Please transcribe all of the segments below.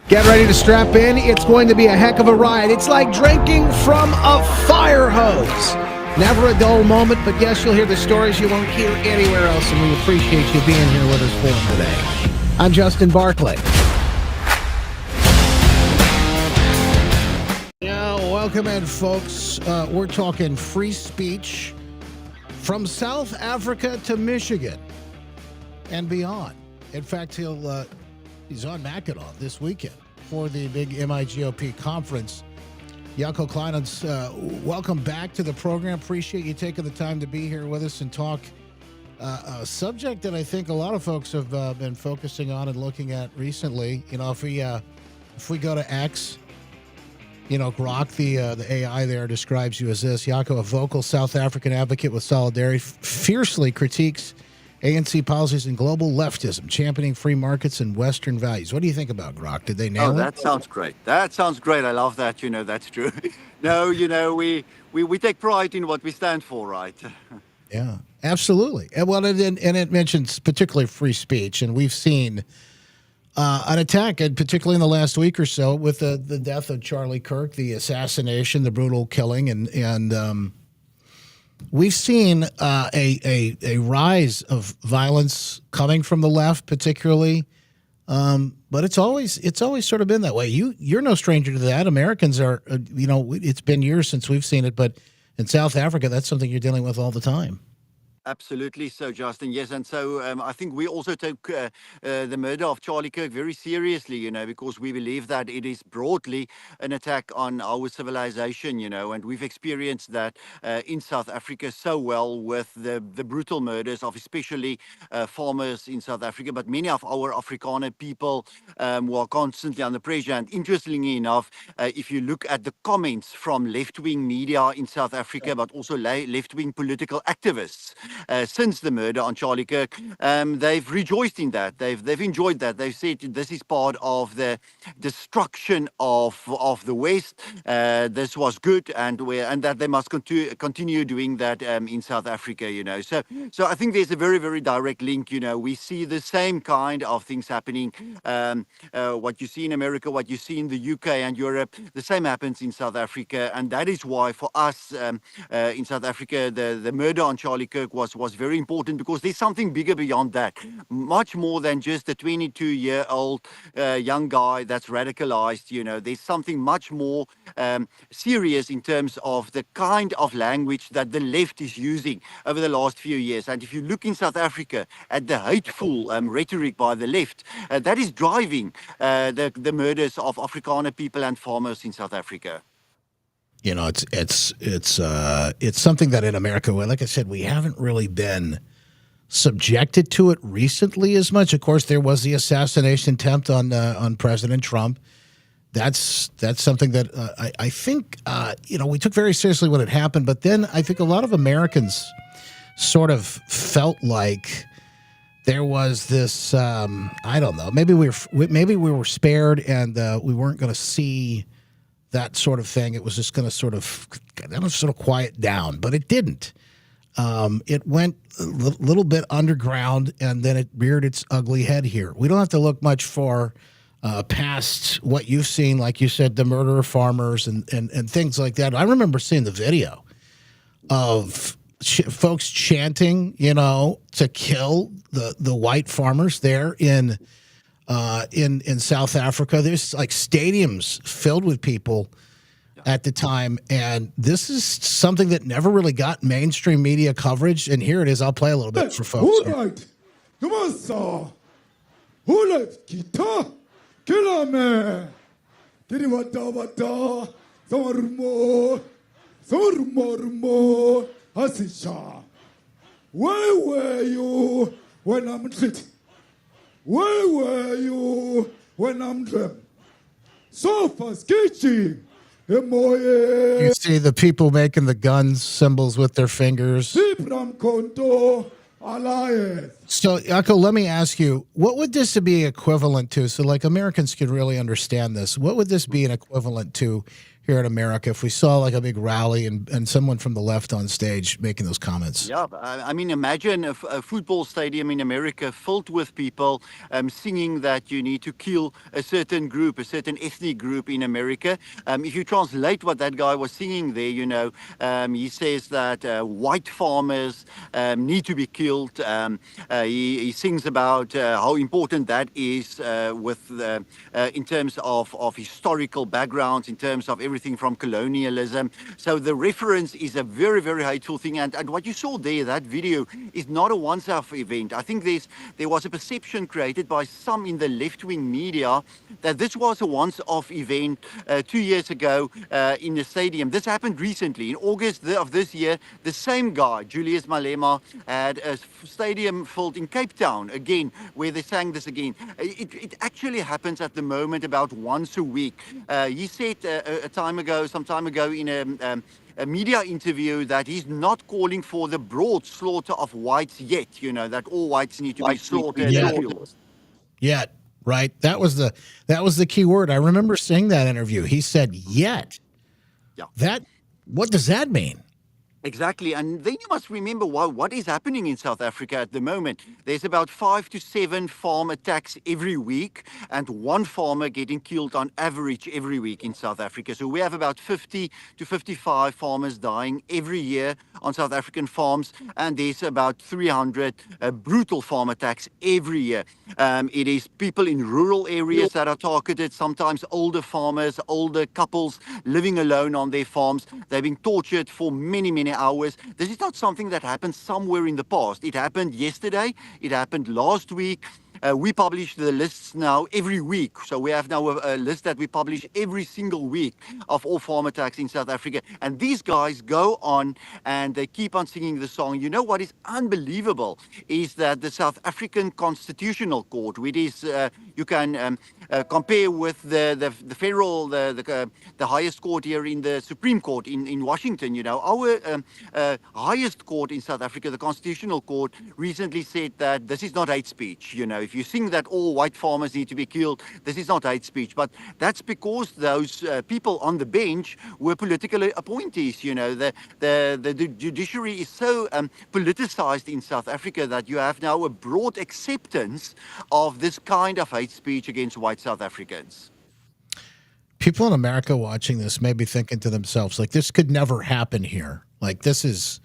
Get ready to strap in. It's going to be a heck of a ride. It's like drinking from a fire hose. Never a dull moment, but yes, you'll hear the stories you won't hear anywhere else, and we appreciate you being here with us for them today. I'm Justin Barclay. Yeah, welcome in, folks. We're talking free speech from South Africa to Michigan and beyond. In fact, he's on Mackinac this weekend for the big MIGOP conference. Jaco Kleynhans, welcome back to the program. Appreciate you taking the time to be here with us and talk a subject that I think a lot of folks have been focusing on and looking at recently. You know, if we go to X, you know, Grok, the AI there describes you as this. Jaco, a vocal South African advocate with solidarity, fiercely critiques ANC policies and global leftism, championing free markets and Western values. What do you think about Grok? Did they nail it? That sounds great. That sounds great. I love that. You know, that's true. No, you know, we take pride in what we stand for, right? Yeah, absolutely. And well, and it mentions particularly free speech, and we've seen an attack, and particularly in the last week or so, with the death of Charlie Kirk, the assassination, the brutal killing, and we've seen a rise of violence coming from the left, particularly, but it's always sort of been that way. You're no stranger to that. Americans are, you know, it's been years since we've seen it, but in South Africa, that's something you're dealing with all the time. Absolutely so, Justin. Yes, and so I think we also took the murder of Charlie Kirk very seriously, you know, because we believe that it is broadly an attack on our civilization, you know, and we've experienced that in South Africa so well with the brutal murders of especially farmers in South Africa, but many of our Afrikaner people who are constantly under pressure. And interestingly enough, if you look at the comments from left-wing media in South Africa, but also left-wing political activists, since the murder on Charlie Kirk, they've rejoiced in that. They've enjoyed that. They've said this is part of the destruction of the West. This was good, and that they must continue doing that in South Africa. You know, so I think there's a very, very direct link. You know, we see the same kind of things happening. What you see in America, what you see in the UK and Europe, the same happens in South Africa, and that is why for us in South Africa, the murder on Charlie Kirk was very important, because there's something bigger beyond that, much more than just a 22-year-old young guy that's radicalized. You know, there's something much more serious in terms of the kind of language that the left is using over the last few years. And if you look in South Africa at the hateful rhetoric by the left, that is driving the murders of Afrikaner people and farmers in South Africa. You know, it's something that in America, well, like I said, we haven't really been subjected to it recently as much. Of course, there was the assassination attempt on President Trump. That's something that I think you know, we took very seriously when it happened. But then I think a lot of Americans sort of felt like there was this I don't know, maybe we were spared and we weren't going to see that sort of thing. It was just going to sort of quiet down, but it didn't. It went a little bit underground, and then it reared its ugly head here. We don't have to look much far past what you've seen, like you said, the murder of farmers and things like that. I remember seeing the video of folks chanting, you know, to kill the white farmers there in South Africa. There's like stadiums filled with people at the time, and this is something that never really got mainstream media coverage. And here it is. I'll play a little bit for folks. Where were you when I'm treated? Where were you when I'm dream? So fast kitchen. You see the people making the gun symbols with their fingers. So, Jaco, let me ask you, what would this be equivalent to? So, like, Americans could really understand this. What would this be an equivalent to here in America if we saw like a big rally and someone from the left on stage making those comments. Yeah, I mean, imagine a football stadium in America filled with people singing that you need to kill a certain group, a certain ethnic group in America. If you translate what that guy was singing there, he says that white farmers need to be killed. He sings about how important that is in terms of historical backgrounds, in terms of everything from colonialism. So the reference is a very, very hateful thing. And what you saw there, that video, is not a once-off event. I think there was a perception created by some in the left-wing media that this was a once-off event 2 years ago in the stadium. This happened recently. In August of this year, the same guy, Julius Malema, had a stadium filled in Cape Town, again, where they sang this again. It actually happens at the moment about once a week. He said some time ago in a media interview that he's not calling for the broad slaughter of whites yet, that all whites need to be slaughtered Yeah. and killed. Yet, right? That was the key word. I remember seeing that interview. He said yet. Yeah. What does that mean? Exactly. And then you must remember what is happening in South Africa at the moment. There's about 5 to 7 farm attacks every week and one farmer getting killed on average every week in South Africa. So we have about 50 to 55 farmers dying every year on South African farms. And there's about 300 brutal farm attacks every year. It is people in rural areas that are targeted, sometimes older farmers, older couples living alone on their farms. They're being tortured for many, many hours. This is not something that happened somewhere in the past. It happened yesterday. It happened last week. We publish the lists now every week. So we have now a list that we publish every single week of all farm attacks in South Africa. And these guys go on and they keep on singing the song. You know what is unbelievable is that the South African Constitutional Court, which is, you can compare with the federal, the highest court here in the Supreme Court in Washington. Our highest court in South Africa, the Constitutional Court, recently said that this is not hate speech. If you think that all white farmers need to be killed, this is not hate speech. But that's because those people on the bench were political appointees. The judiciary is so politicized in South Africa that you have now a broad acceptance of this kind of hate speech against white South Africans. People in America watching this may be thinking to themselves, like, this could never happen here. Like, this is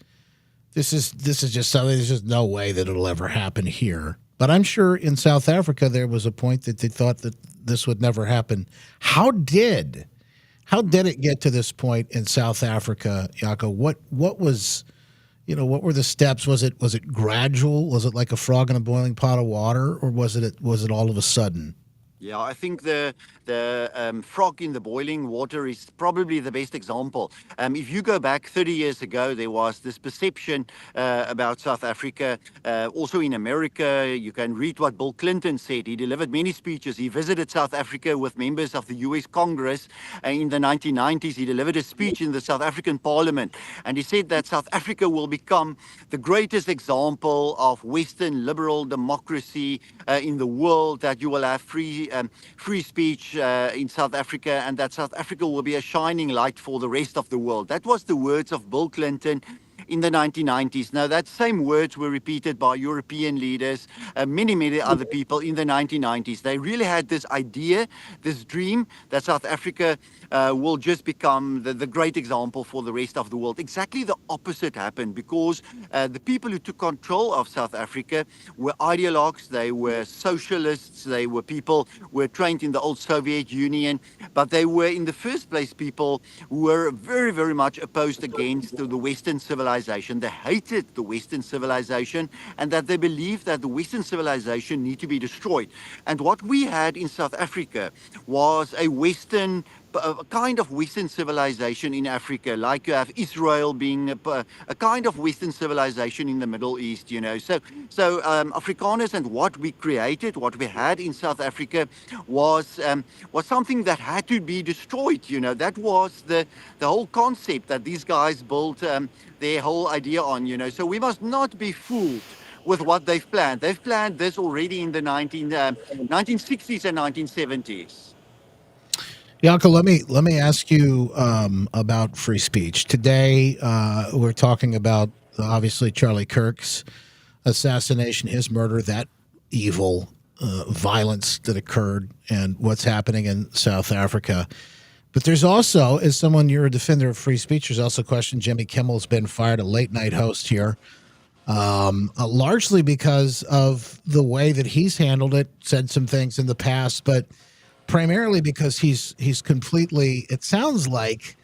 just something. There's just no way that it'll ever happen here. But I'm sure in South Africa there was a point that they thought that this would never happen. How did it get to this point in South Africa, Jaco? What was, what were the steps? Was it gradual? Was it like a frog in a boiling pot of water, or was it all of a sudden? Yeah, I think the frog in the boiling water is probably the best example. If you go back 30 years ago, there was this perception about South Africa. Also in America, you can read what Bill Clinton said. He delivered many speeches. He visited South Africa with members of the US Congress. In the 1990s, he delivered a speech in the South African Parliament. And he said that South Africa will become the greatest example of Western liberal democracy in the world, that you will have free speech in South Africa, and that South Africa will be a shining light for the rest of the world. That was the words of Bill Clinton in the 1990s. Now, that same words were repeated by European leaders, many, many other people in the 1990s. They really had this idea, this dream that South Africa will just become the great example for the rest of the world. Exactly the opposite happened, because the people who took control of South Africa were ideologues, they were socialists, they were people who were trained in the old Soviet Union, but they were in the first place people who were very, very much opposed against the Western civilization. They hated the Western civilization, and that they believed that the Western civilization need to be destroyed. And what we had in South Africa was a kind of Western civilization in Africa, like you have Israel being a kind of Western civilization in the Middle East. So Afrikaners, and what we created, what we had in South Africa was something that had to be destroyed. That was the whole concept that these guys built their whole idea on. So we must not be fooled with what they've planned. They've planned this already in the 1960s and 1970s. Jaco, let me ask you about free speech. Today, we're talking about obviously Charlie Kirk's assassination, his murder, that evil violence that occurred, and what's happening in South Africa. But there's also, as someone you're a defender of free speech, there's also a question. Jimmy Kimmel's been fired, a late night host here, largely because of the way that he's handled it. Said some things in the past, but primarily because he's completely. It sounds like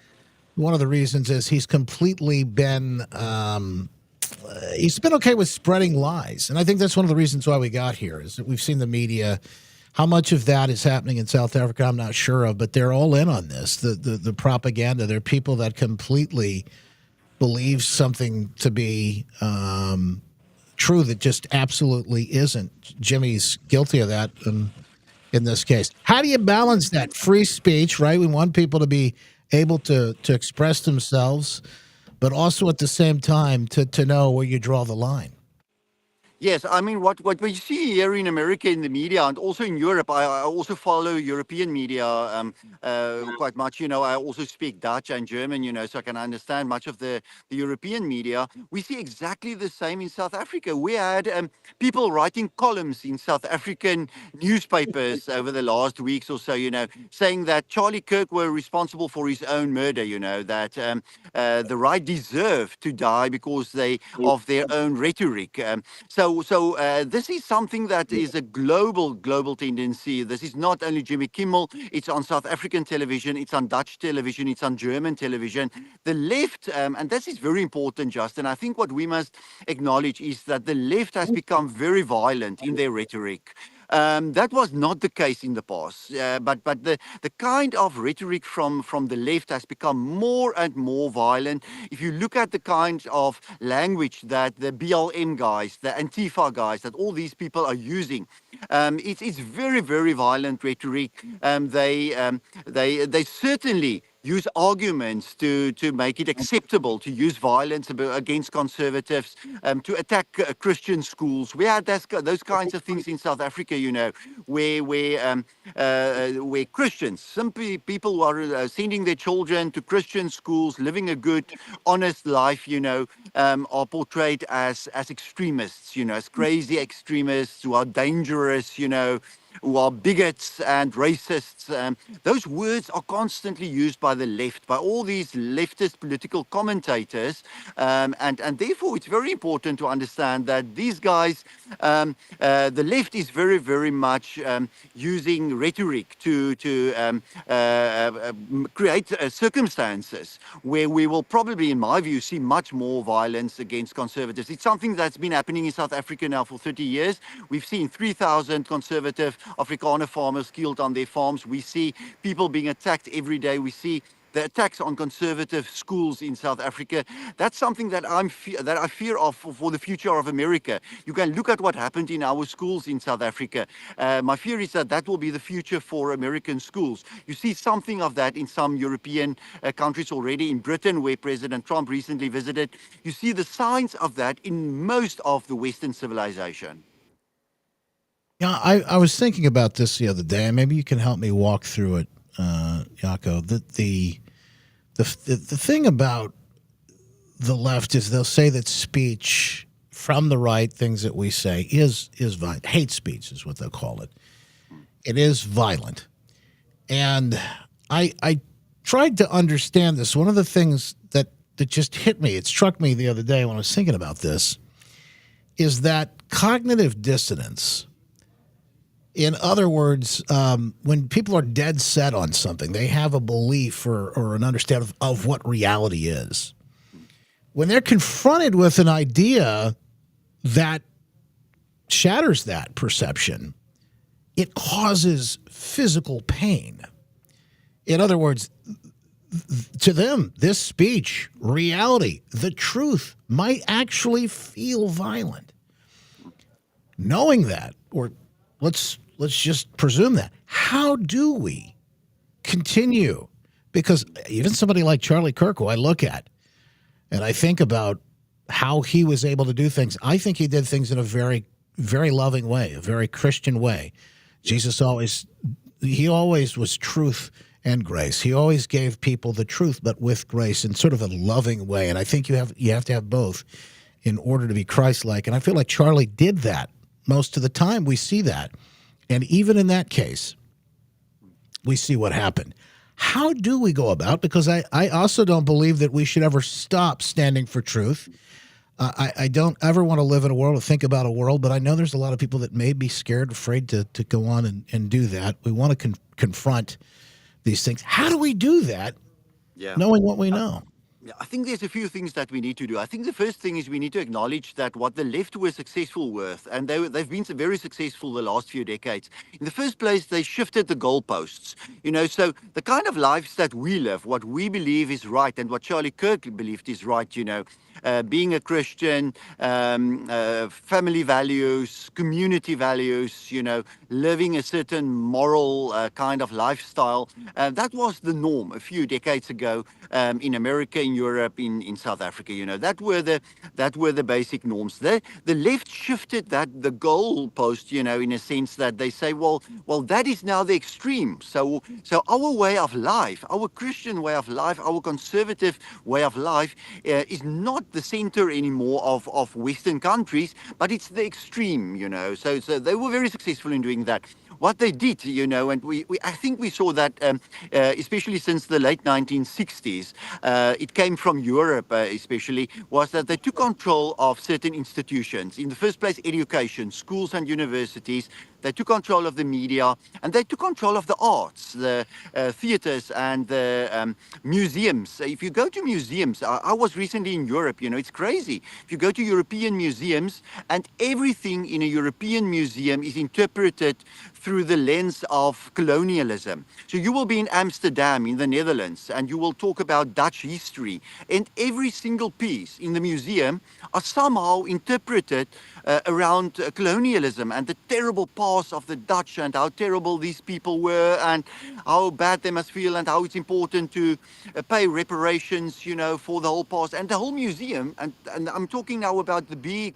one of the reasons is he's been okay with spreading lies, and I think that's one of the reasons why we got here is that we've seen the media. How much of that is happening in South Africa, I'm not sure of, but they're all in on this. The propaganda. There are people that completely believe something to be true that just absolutely isn't. Jimmy's guilty of that in this case. How do you balance that free speech, right? We want people to be able to express themselves, but also at the same time to know where you draw the line. Yes, I mean what we see here in America in the media and also in Europe. I also follow European media quite much. I also speak Dutch and German. So I can understand much of the European media. We see exactly the same in South Africa. We had people writing columns in South African newspapers over the last weeks or so. Saying that Charlie Kirk were responsible for his own murder. That the right deserved to die because of their own rhetoric. So this is something that is a global tendency. This is not only Jimmy Kimmel. It's on South African television. It's on Dutch television. It's on German television. The left, and this is very important, Justin. I think what we must acknowledge is that the left has become very violent in their rhetoric. That was not the case in the past, but the kind of rhetoric from the left has become more and more violent. If you look at the kind of language that the BLM guys, the Antifa guys, that all these people are using, it's very violent rhetoric. They certainly use arguments to make it acceptable to use violence against conservatives, to attack Christian schools. We had those kinds of things in South Africa, where Christians, simply people who are sending their children to Christian schools, living a good, honest life, are portrayed as extremists, as crazy extremists who are dangerous, who are bigots and racists. Those words are constantly used by the left, by all these leftist political commentators. And therefore, it's very important to understand that these guys, the left is very much using rhetoric to create circumstances where we will probably, in my view, see much more violence against conservatives. It's something that's been happening in South Africa now for 30 years. We've seen 3,000 conservative Afrikaner farmers killed on their farms. We see people being attacked every day. We see the attacks on conservative schools in South Africa. That's something that I fear of for the future of America. You can look at what happened in our schools in South Africa. My fear is that will be the future for American schools. You see something of that in some European countries already. In Britain, where President Trump recently visited, you see the signs of that in most of the Western civilization. Yeah, I was thinking about this the other day, and maybe you can help me walk through it, Jaco. The thing about the left is they'll say that speech from the right, things that we say, is violent. Hate speech is what they'll call it. It is violent. And I tried to understand this. One of the things that just hit me, it struck me the other day when I was thinking about this, is that cognitive dissonance. In other words, when people are dead set on something, they have a belief or an understanding of what reality is. When they're confronted with an idea that shatters that perception, it causes physical pain. In other words, to them, this speech, reality, the truth might actually feel violent. Knowing that, or let's just presume that. How do we continue? Because even somebody like Charlie Kirk, who I look at, and I think about how he was able to do things, I think he did things in a very, very loving way, a very Christian way. Jesus always was truth and grace. He always gave people the truth, but with grace in sort of a loving way. And I think you have to have both in order to be Christ-like. And I feel like Charlie did that most of the time. We see that. And even in that case, we see what happened. How do we go about? Because I also don't believe that we should ever stop standing for truth. I don't ever want to live in a world or think about a world, but I know there's a lot of people that may be scared, afraid to go on and do that. We want to confront these things. How do we do that, knowing what we know? Yeah, I think there's a few things that we need to do. I think the first thing is we need to acknowledge that what the left were successful with, and they've been very successful the last few decades. In the first place, they shifted the goalposts. So the kind of lives that we live, what we believe is right, and what Charlie Kirk believed is right, being a Christian, family values, community values, living a certain moral kind of lifestyle. That was the norm a few decades ago in America, in Europe, in South Africa. That were the basic norms. The left shifted the goalpost, in a sense that they say, well, that is now the extreme. So our way of life, our Christian way of life, our conservative way of life is not the center anymore of Western countries, but it's the extreme. So they were very successful in doing that. What they did, and I think we saw that, especially since the late 1960s, it came from Europe especially, was that they took control of certain institutions. In the first place, education, schools and universities. They took control of the media, and they took control of the arts, the theaters and the museums. If you go to museums, I was recently in Europe, it's crazy. If you go to European museums, and everything in a European museum is interpreted through the lens of colonialism. So you will be in Amsterdam, in the Netherlands, and you will talk about Dutch history. And every single piece in the museum are somehow interpreted around colonialism and the terrible past of the Dutch and how terrible these people were and how bad they must feel and how it's important to pay reparations, for the whole past. And the whole museum, and I'm talking now about the big,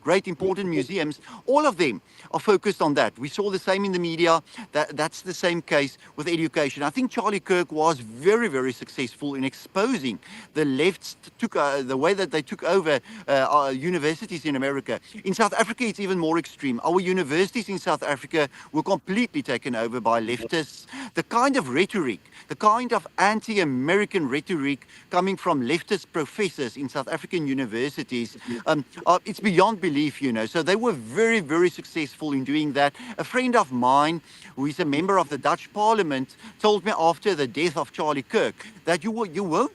great, important museums, all of them are focused on that. We saw the same in the media. That's the same case with education. I think Charlie Kirk was very, very successful in exposing the left's the way that they took over our universities in America. In South Africa, it's even more extreme. Our universities in South Africa were completely taken over by leftists. The kind of rhetoric, the kind of anti-American rhetoric coming from leftist professors in South African universities, it's beyond belief, So they were very, very successful in doing that. A friend of mine, who is a member of the Dutch Parliament, told me after the death of Charlie Kirk that you won't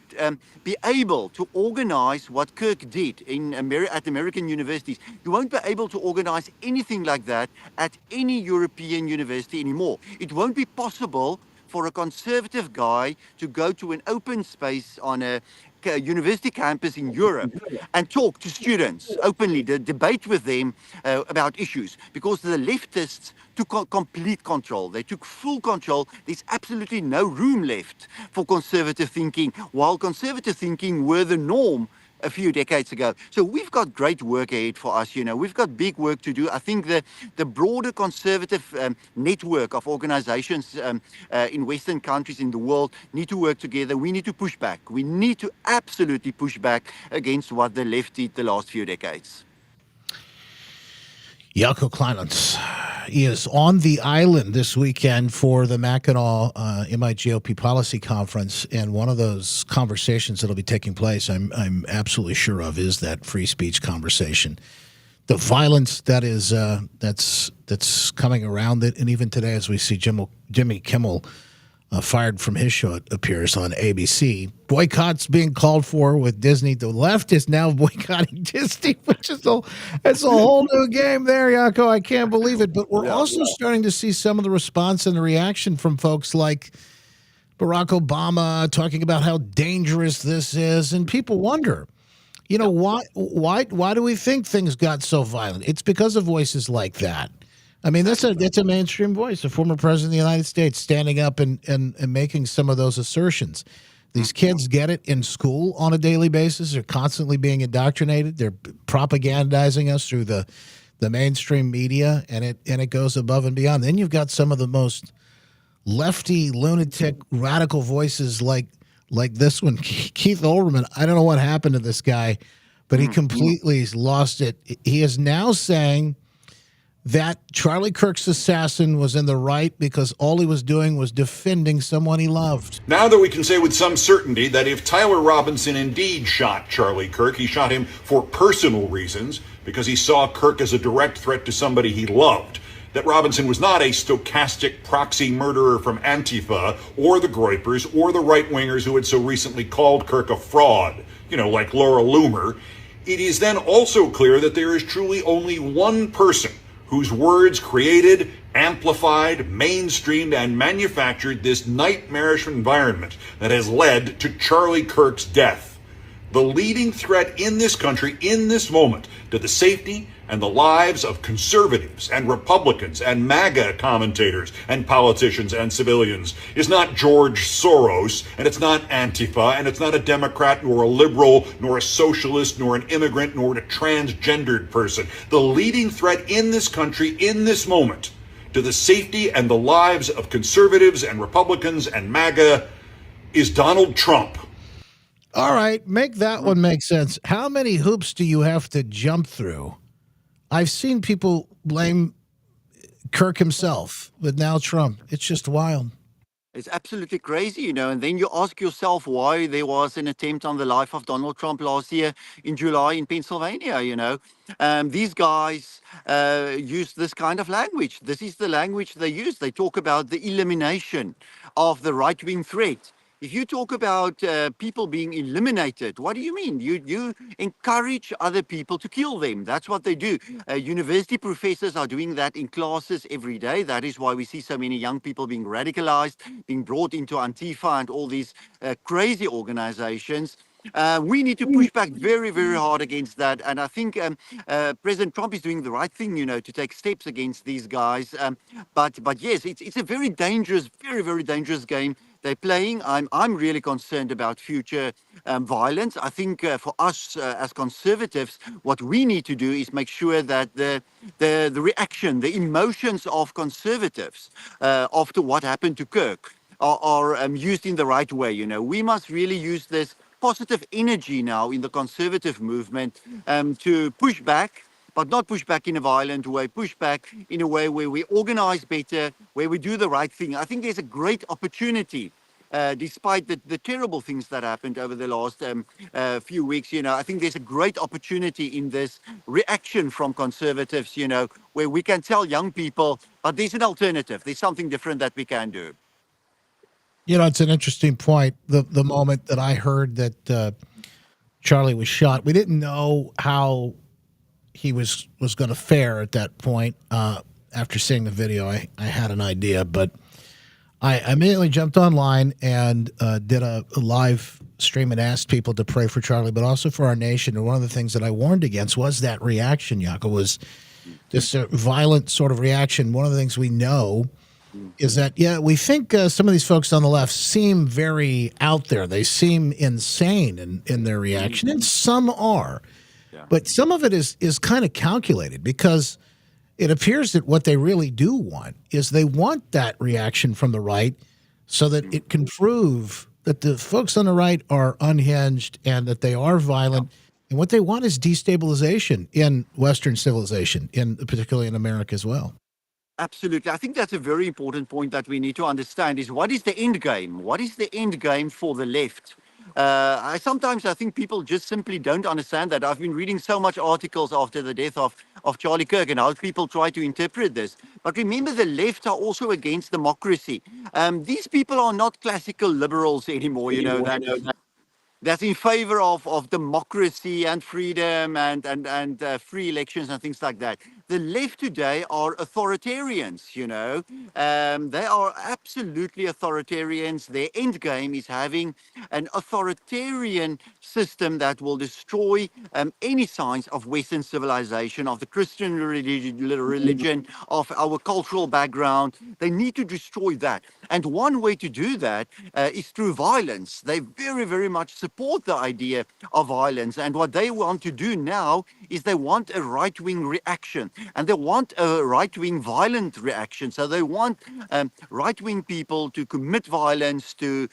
be able to organize what Kirk did at American universities. You won't be able to organize anything like that at any European university anymore. It won't be possible for a conservative guy to go to an open space on a university campus in Europe and talk to students openly, debate with them about issues, because the leftists took complete control. They took full control. There's absolutely no room left for conservative thinking, while conservative thinking were the norm a few decades ago. So we've got great work ahead for us. We've got big work to do. I think the broader conservative network of organizations in Western countries in the world need to work together. We need to push back. We need to absolutely push back against what the left did the last few decades. Jaco Kleynhans is on the island this weekend for the Mackinac MIGOP Policy Conference, and one of those conversations that'll be taking place, I'm absolutely sure of, is that free speech conversation. The violence that is that's coming around it, and even today, as we see Jimmy Kimmel fired from his show, it appears, on ABC. Boycotts being called for with Disney. The left is now boycotting Disney, which is it's a whole new game there, Jaco. I can't believe it. But we're also starting to see some of the response and the reaction from folks like Barack Obama talking about how dangerous this is. And people wonder, why do we think things got so violent? It's because of voices like that. I mean, that's a mainstream voice, a former president of the United States standing up and making some of those assertions. These kids get it in school on a daily basis. They're constantly being indoctrinated. They're propagandizing us through the mainstream media, and it goes above and beyond. Then you've got some of the most lefty, lunatic, radical voices like this one. Keith Olbermann, I don't know what happened to this guy, but he completely lost it. He is now saying that Charlie Kirk's assassin was in the right because all he was doing was defending someone he loved. Now that we can say with some certainty that if Tyler Robinson indeed shot Charlie Kirk, he shot him for personal reasons because he saw Kirk as a direct threat to somebody he loved. That Robinson was not a stochastic proxy murderer from Antifa or the Groypers or the right-wingers who had so recently called Kirk a fraud, like Laura Loomer. It is then also clear that there is truly only one person whose words created, amplified, mainstreamed, and manufactured this nightmarish environment that has led to Charlie Kirk's death. The leading threat in this country, in this moment, to the safety and the lives of conservatives and Republicans and MAGA commentators and politicians and civilians is not George Soros, and it's not Antifa, and it's not a Democrat, nor a liberal, nor a socialist, nor an immigrant, nor a transgendered person. The leading threat in this country, in this moment, to the safety and the lives of conservatives and Republicans and MAGA is Donald Trump. All right, make that one make sense. How many hoops do you have to jump through? I've seen people blame Kirk himself, but now Trump. It's just wild. It's absolutely crazy, and then you ask yourself why there was an attempt on the life of Donald Trump last year in July in Pennsylvania. These guys use this kind of language. This is the language they use. They talk about the elimination of the right-wing threat. If you talk about people being eliminated, what do you mean? You encourage other people to kill them. That's what they do. University professors are doing that in classes every day. That is why we see so many young people being radicalized, being brought into Antifa and all these crazy organizations. We need to push back very, very hard against that. And I think President Trump is doing the right thing, to take steps against these guys. But yes, it's a very dangerous, very, very dangerous game they're playing. I'm really concerned about future violence. I think for us as conservatives, what we need to do is make sure that the reaction, the emotions of conservatives after what happened to Kirk are used in the right way. We must really use this positive energy now in the conservative movement to push back, but not push back in a violent way, push back in a way where we organize better, where we do the right thing. I think there's a great opportunity, despite the terrible things that happened over the last few weeks. I think there's a great opportunity in this reaction from conservatives, where we can tell young people, but there's an alternative. There's something different that we can do. It's an interesting point. The moment that I heard that Charlie was shot, we didn't know how he was going to fare at that point. After seeing the video, I had an idea, but I immediately jumped online and did a live stream and asked people to pray for Charlie, but also for our nation. And one of the things that I warned against was that reaction, Jaco, was this violent sort of reaction. One of the things we know is that, we think some of these folks on the left seem very out there. They seem insane in their reaction, and some are. Yeah. But some of it is kind of calculated, because it appears that what they really do want is they want that reaction from the right so that it can prove that the folks on the right are unhinged and that they are violent. And what they want is destabilization in Western civilization, particularly in America as well. Absolutely. I think that's a very important point that we need to understand is what is the end game? What is the end game for the left? I think people just simply don't understand that. I've been reading so much articles after the death of Charlie Kirk and how people try to interpret this. But remember, the left are also against democracy. These people are not classical liberals anymore, that's in favor of democracy and freedom and free elections and things like that. The left today are authoritarians, They are absolutely authoritarians. Their end game is having an authoritarian system that will destroy any signs of Western civilization, of the Christian religion, of our cultural background. They need to destroy that. And one way to do that is through violence. They very, very much support the idea of violence. And what they want to do now is they want a right-wing reaction. and they want a right-wing violent reaction. So they want right-wing people to commit violence, to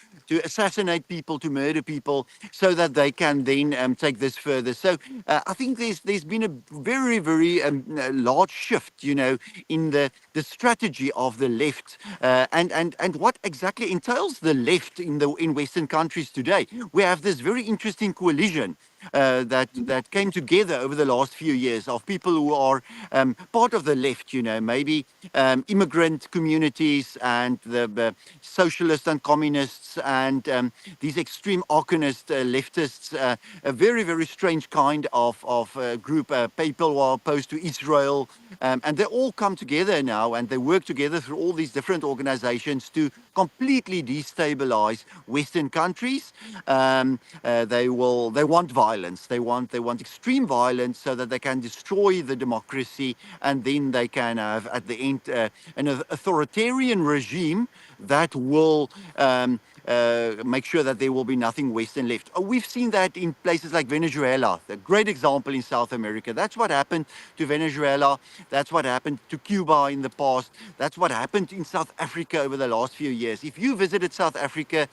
assassinate people, to murder people, so that they can then take this further. So I think there's been a very, very large shift, in the strategy of the left, and what exactly entails the left in Western countries today. We have this very interesting coalition that came together over the last few years of people who are part of the left, maybe immigrant communities and the socialists and communists and these extreme Arcanist leftists, a very, very strange kind of group, people who are opposed to Israel. And they all come together now and they work together through all these different organizations to completely destabilize Western countries. They want violence. They want extreme violence so that they can destroy the democracy, and then they can have at the end an authoritarian regime that will make sure that there will be nothing Western left. We've seen that in places like Venezuela, a great example in South America. That's what happened to Venezuela. That's what happened to Cuba in the past. That's what happened in South Africa over the last few years. If you visited South Africa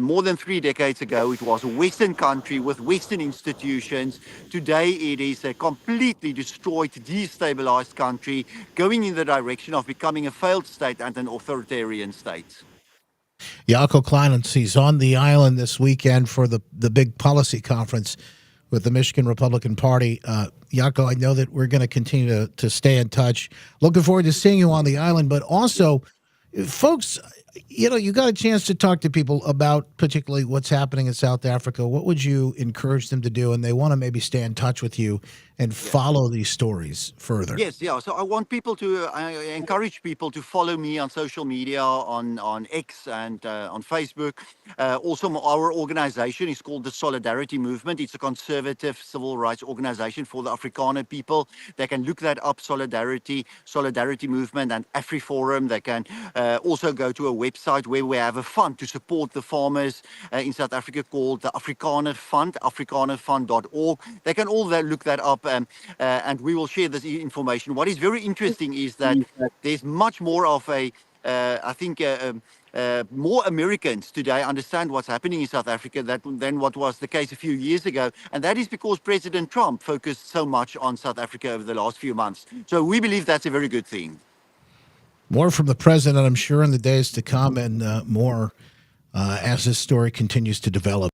more than 3 decades ago, it was a Western country with Western institutions. Today, it is a completely destroyed, destabilized country going in the direction of becoming a failed state and an authoritarian state. Jaco Kleynhans, he's on the island this weekend for the big policy conference with the Michigan Republican Party. Jaco, I know that we're going to continue to stay in touch. Looking forward to seeing you on the island, but also, folks, you got a chance to talk to people about particularly what's happening in South Africa. What would you encourage them to do? And they want to maybe stay in touch with you and follow these stories further. Yes, yeah. So I want people I encourage people to follow me on social media, on X and on Facebook. Also, our organization is called the Solidarity Movement. It's a conservative civil rights organization for the Afrikaner people. They can look that up, Solidarity Movement and AfriForum. They can also go to a website where we have a fund to support the farmers in South Africa called the Afrikaner Fund, afrikanerfund.org. They can all look that up. And we will share this information. What is very interesting is that there's much more of I think, more Americans today understand what's happening in South Africa than what was the case a few years ago. And that is because President Trump focused so much on South Africa over the last few months. So we believe that's a very good thing. More from the president, I'm sure, in the days to come, and more as this story continues to develop.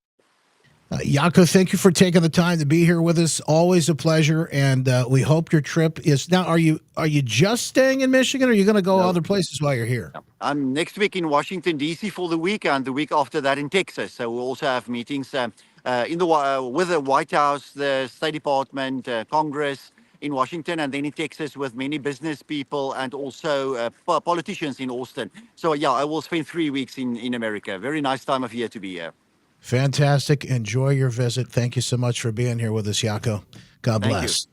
Jaco, thank you for taking the time to be here with us. Always a pleasure, and we hope your trip is now. Are you just staying in Michigan, or are you going to go other places while you're here? I'm next week in Washington, D.C. for the week, and the week after that in Texas. So we'll also have meetings with the White House, the State Department, Congress in Washington, and then in Texas with many business people and also politicians in Austin. So yeah, I will spend 3 weeks in America. Very nice time of year to be here. Fantastic. Enjoy your visit. Thank you so much for being here with us, Jaco. God bless.